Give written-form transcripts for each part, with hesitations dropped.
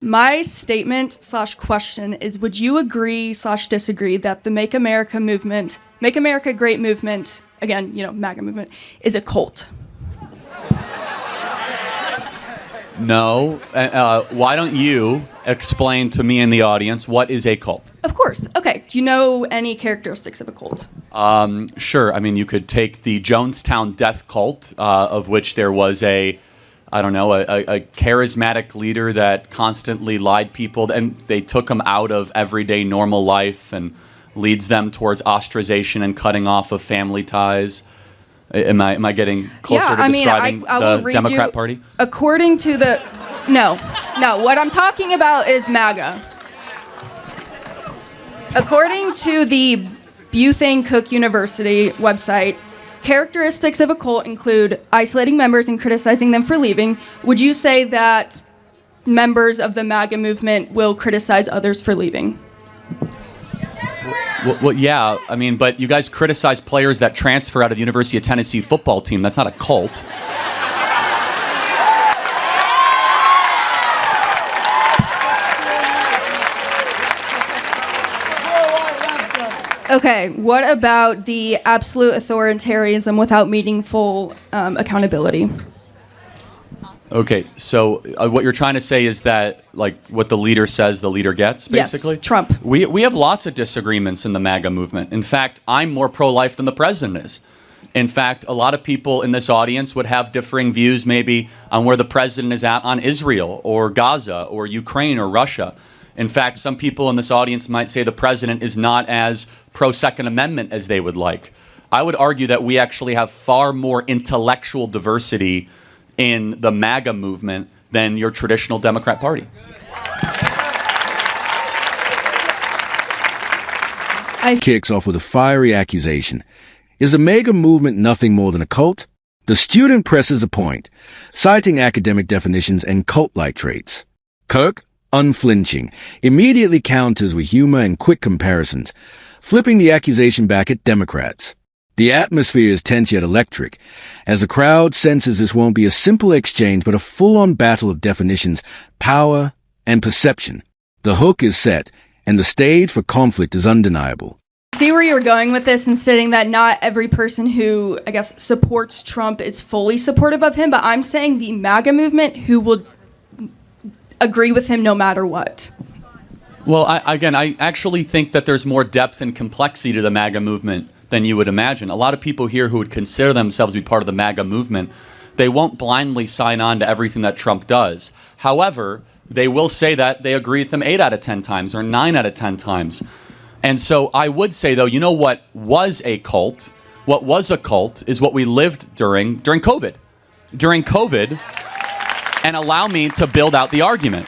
My statement / question is, would you agree / disagree that the Make America movement, Make America Great movement, again, MAGA movement, is a cult? No. Why don't you explain to me and the audience what is a cult? Of course. Okay. Do you know any characteristics of a cult? Sure. I mean, you could take the Jonestown death cult, of which there was a charismatic leader that constantly lied people, and they took them out of everyday normal life and leads them towards ostracization and cutting off of family ties. Am I getting closer to describing the Democrat Party? According to the... No. What I'm talking about is MAGA. According to the Bethune Cook University website, characteristics of a cult include isolating members and criticizing them for leaving. Would you say that members of the MAGA movement will criticize others for leaving? Well, yeah. I mean, but you guys criticize players that transfer out of the University of Tennessee football team. That's not a cult. Okay, what about the absolute authoritarianism without meaningful accountability? Okay, so what you're trying to say is that, like, what the leader says, the leader gets, basically? Yes, Trump. We have lots of disagreements in the MAGA movement. In fact, I'm more pro-life than the president is. In fact, a lot of people in this audience would have differing views maybe on where the president is at on Israel or Gaza or Ukraine or Russia. In fact, some people in this audience might say the president is not as pro-Second Amendment as they would like. I would argue that we actually have far more intellectual diversity in the MAGA movement than your traditional Democrat Party. Kicks off with a fiery accusation. Is the MAGA movement nothing more than a cult? The student presses a point, citing academic definitions and cult-like traits. Kirk, unflinching, immediately counters with humor and quick comparisons, flipping the accusation back at Democrats. The atmosphere is tense yet electric, as the crowd senses this won't be a simple exchange but a full-on battle of definitions, power, and perception. The hook is set, and the stage for conflict is undeniable. See where you're going with this and stating that not every person who, I guess, supports Trump is fully supportive of him, but I'm saying the MAGA movement who will agree with him no matter what. Well, I actually think that there's more depth and complexity to the MAGA movement than you would imagine. A lot of people here who would consider themselves to be part of the MAGA movement, they won't blindly sign on to everything that Trump does. However, they will say that they agree with him 8 out of 10 times or 9 out of 10 times. And so I would say, though, you know what was a cult? What was a cult is what we lived during COVID. During COVID, and allow me to build out the argument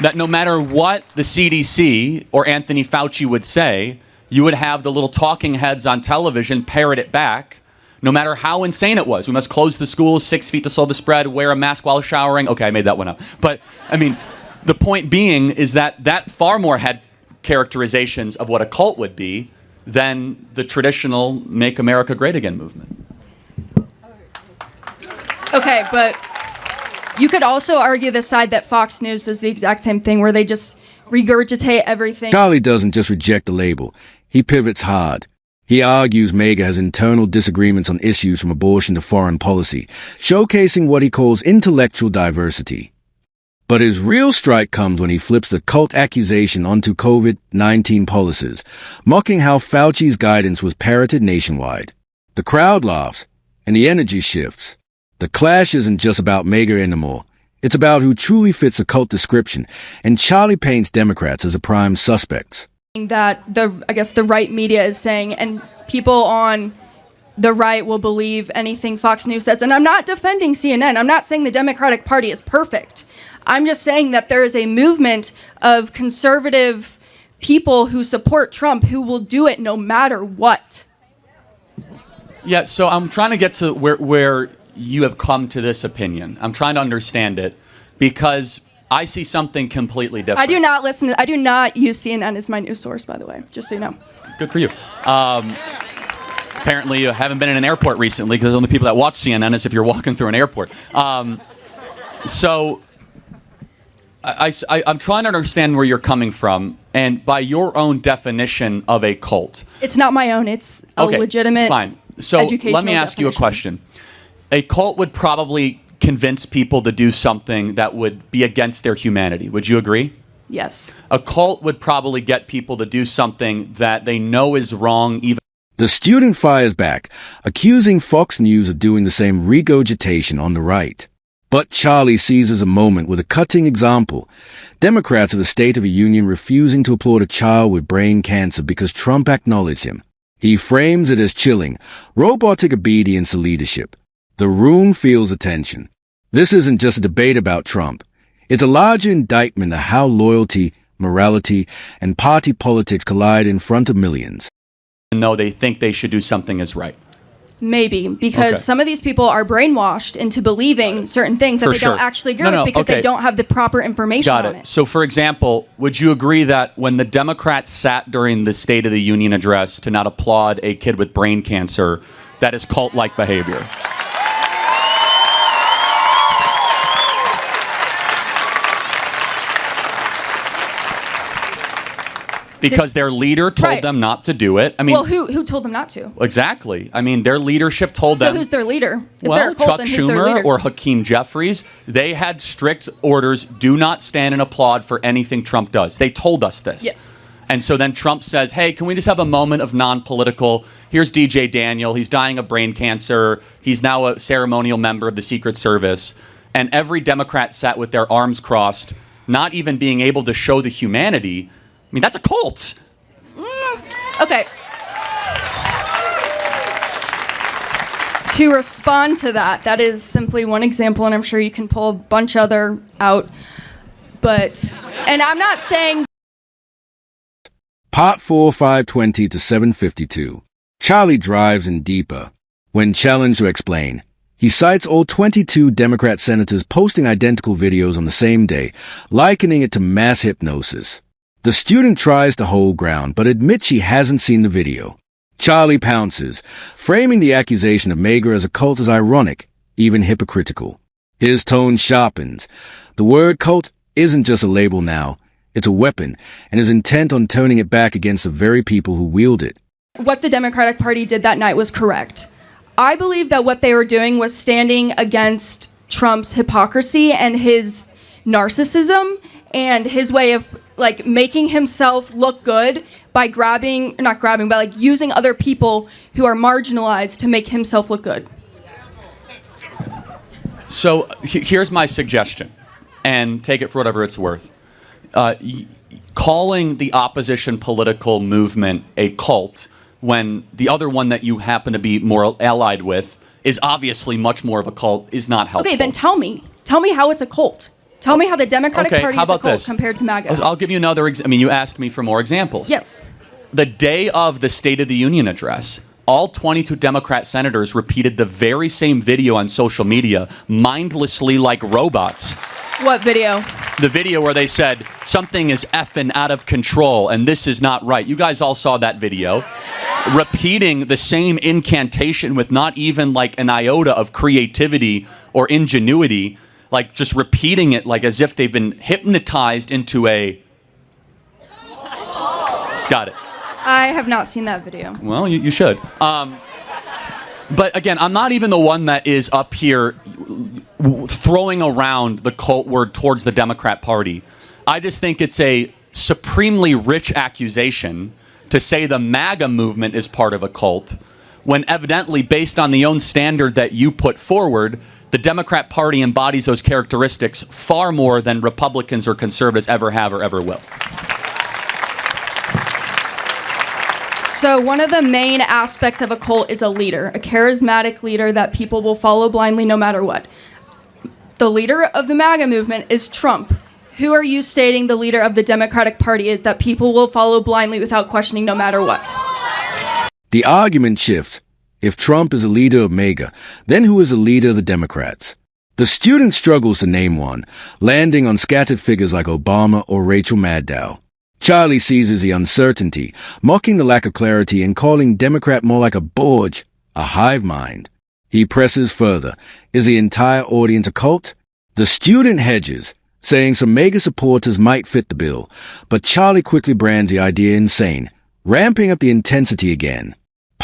that no matter what the CDC or Anthony Fauci would say, you would have the little talking heads on television parrot it back, no matter how insane it was. We must close the schools, 6 feet to slow the spread, wear a mask while showering. Okay, I made that one up. But, I mean, the point being is that far more had characterizations of what a cult would be than the traditional Make America Great Again movement. Okay, but you could also argue the side that Fox News does the exact same thing, where they just regurgitate everything. Charlie doesn't just reject the label. He pivots hard. He argues MAGA has internal disagreements on issues from abortion to foreign policy, showcasing what he calls intellectual diversity. But his real strike comes when he flips the cult accusation onto COVID-19 policies, mocking how Fauci's guidance was parroted nationwide. The crowd laughs, and the energy shifts. The clash isn't just about MAGA anymore. It's about who truly fits the cult description, and Charlie paints Democrats as the prime suspects. That the right media is saying, and people on the right will believe anything Fox News says. And I'm not defending CNN. I'm not saying the Democratic Party is perfect. I'm just saying that there is a movement of conservative people who support Trump who will do it no matter what. Yeah, so I'm trying to get to where you have come to this opinion. I'm trying to understand it because I see something completely different. I do not use CNN as my news source, by the way, just so you know. Good for you. Apparently you haven't been in an airport recently because the only people that watch CNN is if you're walking through an airport. So I'm trying to understand where you're coming from, and by your own definition of a cult. It's not my own. It's a legitimate. Fine. So let me ask you a question. A cult would probably convince people to do something that would be against their humanity. Would you agree? Yes. A cult would probably get people to do something that they know is wrong, even. The student fires back, accusing Fox News of doing the same regurgitation on the right. But Charlie seizes a moment with a cutting example. Democrats of the State of the Union refusing to applaud a child with brain cancer because Trump acknowledged him. He frames it as chilling, robotic obedience to leadership. The room feels the tension. This isn't just a debate about Trump. It's a larger indictment of how loyalty, morality, and party politics collide in front of millions. Even though they think they should do something as right. Maybe, because some of these people are brainwashed into believing certain things that they don't actually agree with because they don't have the proper information on it. So, for example, would you agree that when the Democrats sat during the State of the Union address to not applaud a kid with brain cancer, that is cult-like behavior? Because their leader told them not to do it. I mean, well, who told them not to? Exactly. I mean, their leadership told them. So who's their leader? If well, Chuck Schumer or Hakeem Jeffries, they had strict orders: do not stand and applaud for anything Trump does. They told us this. Yes. And so then Trump says, "Hey, can we just have a moment of non-political? Here's DJ Daniel. He's dying of brain cancer. He's now a ceremonial member of the Secret Service." And every Democrat sat with their arms crossed, not even being able to show the humanity. I mean, that's a cult. Okay. To respond to that, that is simply one example, and I'm sure you can pull a bunch other out. But, and I'm not saying. Part 4, 520 to 752. Charlie drives in deeper. When challenged to explain, he cites all 22 Democrat senators posting identical videos on the same day, likening it to mass hypnosis. The student tries to hold ground, but admits she hasn't seen the video. Charlie pounces, framing the accusation of MAGA as a cult as ironic, even hypocritical. His tone sharpens. The word cult isn't just a label now. It's a weapon, and is intent on turning it back against the very people who wield it. What the Democratic Party did that night was correct. I believe that what they were doing was standing against Trump's hypocrisy and his narcissism and his way of like making himself look good by using other people who are marginalized to make himself look good. So here's my suggestion, and take it for whatever it's worth. Calling the opposition political movement a cult when the other one that you happen to be more allied with is obviously much more of a cult is not helpful. Okay, then tell me how it's a cult. Tell me how the Democratic Party is a cult compared to MAGA. I'll give you another I mean, you asked me for more examples. Yes. The day of the State of the Union address, all 22 Democrat senators repeated the very same video on social media, mindlessly like robots. What video? The video where they said, something is effing out of control and this is not right. You guys all saw that video. Repeating the same incantation with not even like an iota of creativity or ingenuity. Like just repeating it like as if they've been hypnotized into a... Got it. I have not seen that video. Well, you should. But again, I'm not even the one that is up here throwing around the cult word towards the Democrat Party. I just think it's a supremely rich accusation to say the MAGA movement is part of a cult, when evidently, based on the own standard that you put forward, the Democrat Party embodies those characteristics far more than Republicans or conservatives ever have or ever will. So one of the main aspects of a cult is a leader, a charismatic leader that people will follow blindly no matter what. The leader of the MAGA movement is Trump. Who are you stating the leader of the Democratic Party is that people will follow blindly without questioning no matter what? The argument shifts. If Trump is a leader of MAGA, then who is the leader of the Democrats? The student struggles to name one, landing on scattered figures like Obama or Rachel Maddow. Charlie seizes the uncertainty, mocking the lack of clarity and calling Democrat more like a Borg, a hive mind. He presses further. Is the entire audience a cult? The student hedges, saying some MAGA supporters might fit the bill, but Charlie quickly brands the idea insane, ramping up the intensity again.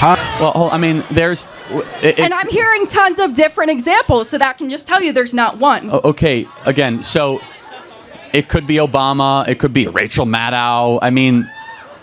Well, I mean, and I'm hearing tons of different examples, so that can just tell you there's not one. Okay, again, so it could be Obama, it could be Rachel Maddow. I mean,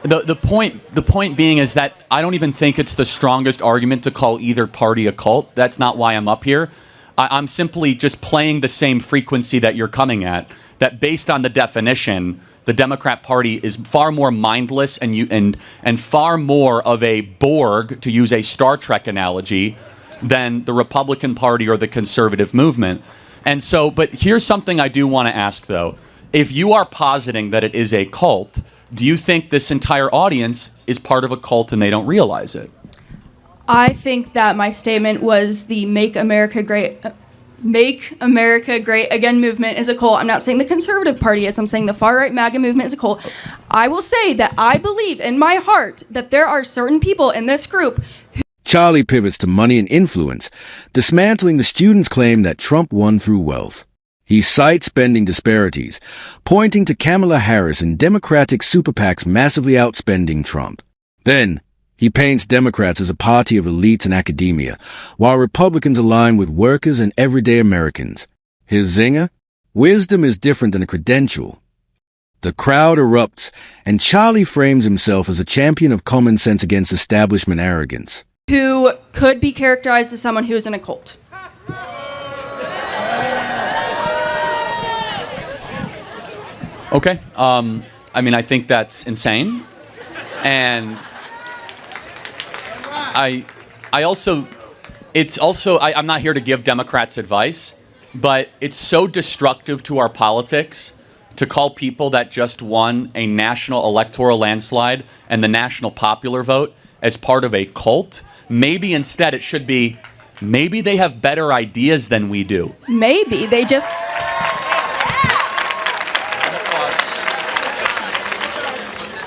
the point being is that I don't even think it's the strongest argument to call either party a cult. That's not why I'm up here. I'm simply just playing the same frequency that you're coming at, that based on the definition, the Democrat Party is far more mindless and far more of a Borg, to use a Star Trek analogy, than the Republican Party or the conservative movement. And so, but here's something I do want to ask, though. If you are positing that it is a cult, do you think this entire audience is part of a cult and they don't realize it? I think that my statement was the Make America Great Again movement is a cult. I'm not saying the conservative party is. I'm saying the far-right MAGA movement is a cult. I will say that I believe in my heart that there are certain people in this group. Charlie pivots to money and influence, dismantling the students' claim that Trump won through wealth. He cites spending disparities, pointing to Kamala Harris and Democratic super PACs massively outspending Trump. Then, he paints Democrats as a party of elites and academia, while Republicans align with workers and everyday Americans. His zinger? Wisdom is different than a credential. The crowd erupts, and Charlie frames himself as a champion of common sense against establishment arrogance. Who could be characterized as someone who's in a cult. Okay. I mean, I think that's insane. And I'm not here to give Democrats advice, but it's so destructive to our politics to call people that just won a national electoral landslide and the national popular vote as part of a cult. Maybe instead it should be, maybe they have better ideas than we do. Maybe they just...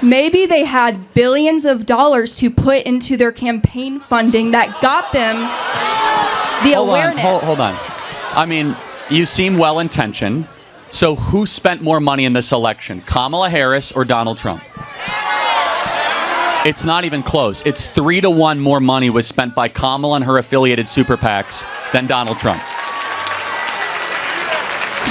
Maybe they had billions of dollars to put into their campaign funding that got them the awareness. Hold on. I mean, you seem well-intentioned. So who spent more money in this election, Kamala Harris or Donald Trump? It's not even close. It's 3-1 more money was spent by Kamala and her affiliated super PACs than Donald Trump.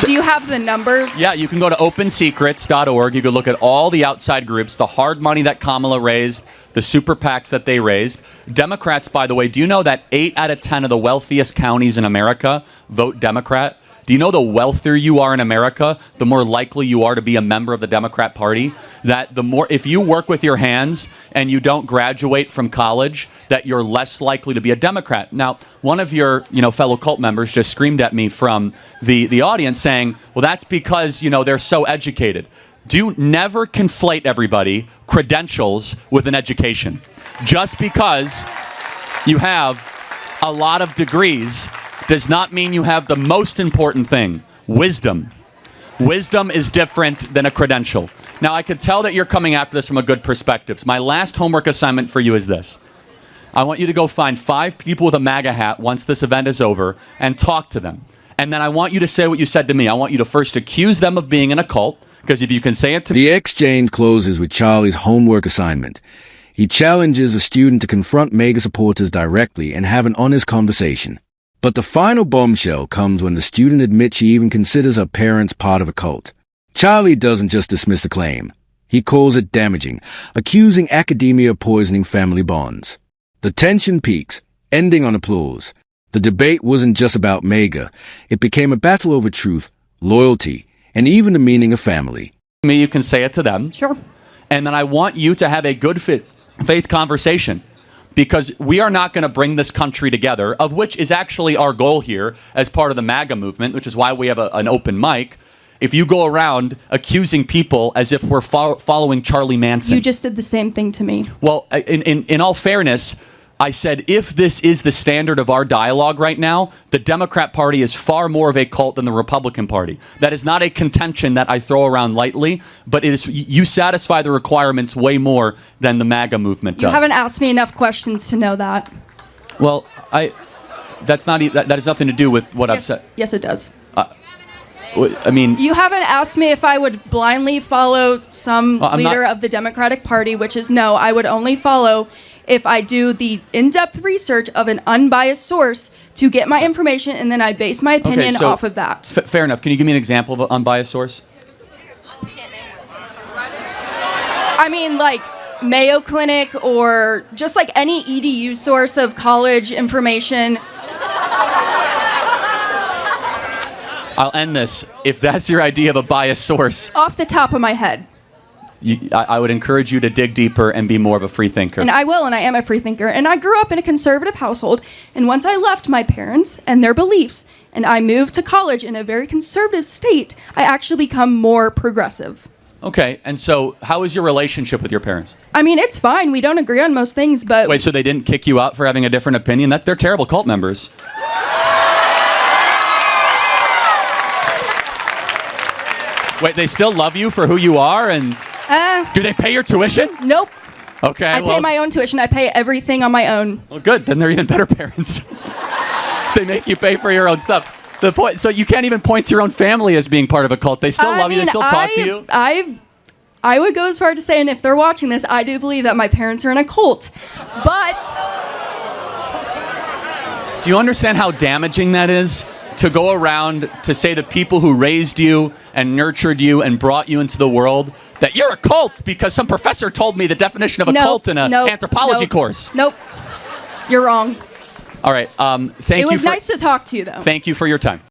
Do you have the numbers? Yeah, you can go to opensecrets.org. You can look at all the outside groups, the hard money that Kamala raised, the super PACs that they raised. Democrats, by the way, do you know that 8 out of 10 of the wealthiest counties in America vote Democrat? Do you know the wealthier you are in America, the more likely you are to be a member of the Democrat Party? That the more, if you work with your hands and you don't graduate from college, that you're less likely to be a Democrat. Now, one of your, fellow cult members just screamed at me from the audience saying, well, that's because, they're so educated. Do never conflate everybody, credentials, with an education. Just because you have a lot of degrees does not mean you have the most important thing, wisdom. Wisdom is different than a credential. Now, I could tell that you're coming after this from a good perspective. So my last homework assignment for you is this. I want you to go find 5 people with a MAGA hat once this event is over and talk to them. And then I want you to say what you said to me. I want you to first accuse them of being in a cult, because if you can say it to me... The exchange closes with Charlie's homework assignment. He challenges a student to confront MAGA supporters directly and have an honest conversation. But the final bombshell comes when the student admits she even considers her parents part of a cult. Charlie doesn't just dismiss the claim. He calls it damaging, accusing academia of poisoning family bonds. The tension peaks, ending on applause. The debate wasn't just about MAGA. It became a battle over truth, loyalty, and even the meaning of family. You can say it to them. Sure. And then I want you to have a good faith conversation. Because we are not going to bring this country together, of which is actually our goal here as part of the MAGA movement, which is why we have an open mic. If you go around accusing people as if we're following Charlie Manson. You just did the same thing to me. Well, in all fairness, I said if this is the standard of our dialogue right now, the Democrat Party is far more of a cult than the Republican Party. That is not a contention that I throw around lightly, but it is, you satisfy the requirements way more than the MAGA movement does. You haven't asked me enough questions to know that. Well, that has nothing to do with what I've said. Yes, it does. I mean, You haven't asked me if I would blindly follow some Well, I'm leader not- of the Democratic Party, which is no. I would only follow if I do the in-depth research of an unbiased source to get my information, and then I base my opinion so- off of that. fair enough. Can you give me an example of an unbiased source? I mean, like Mayo Clinic or just like any EDU source of college information. I'll end this. If that's your idea of a biased source, Off the top of my head. I would encourage you to dig deeper and be more of a free thinker. And I will, and I am a free thinker. And I grew up in a conservative household. And once I left my parents and their beliefs, and I moved to college in a very conservative state, I actually become more progressive. Okay, and so how is your relationship with your parents? I mean, it's fine. We don't agree on most things, but Wait, so they didn't kick you out for having a different opinion? They're terrible cult members. Wait, they still love you for who you are, and do they pay your tuition? nope. Okay, I pay my own tuition. I pay everything on my own. well, good. Then they're even better parents. They make you pay for your own stuff. The point, so you can't even point to your own family as being part of a cult. They still love you. They still talk to you. I would go as far to say, and if they're watching this, I do believe that my parents are in a cult. But Do you understand how damaging that is? To go around to say the people who raised you and nurtured you and brought you into the world that you're a cult because some professor told me the definition of a cult in an anthropology course. Nope. You're wrong. All right. Thank you. It was nice to talk to you, though. Thank you for your time.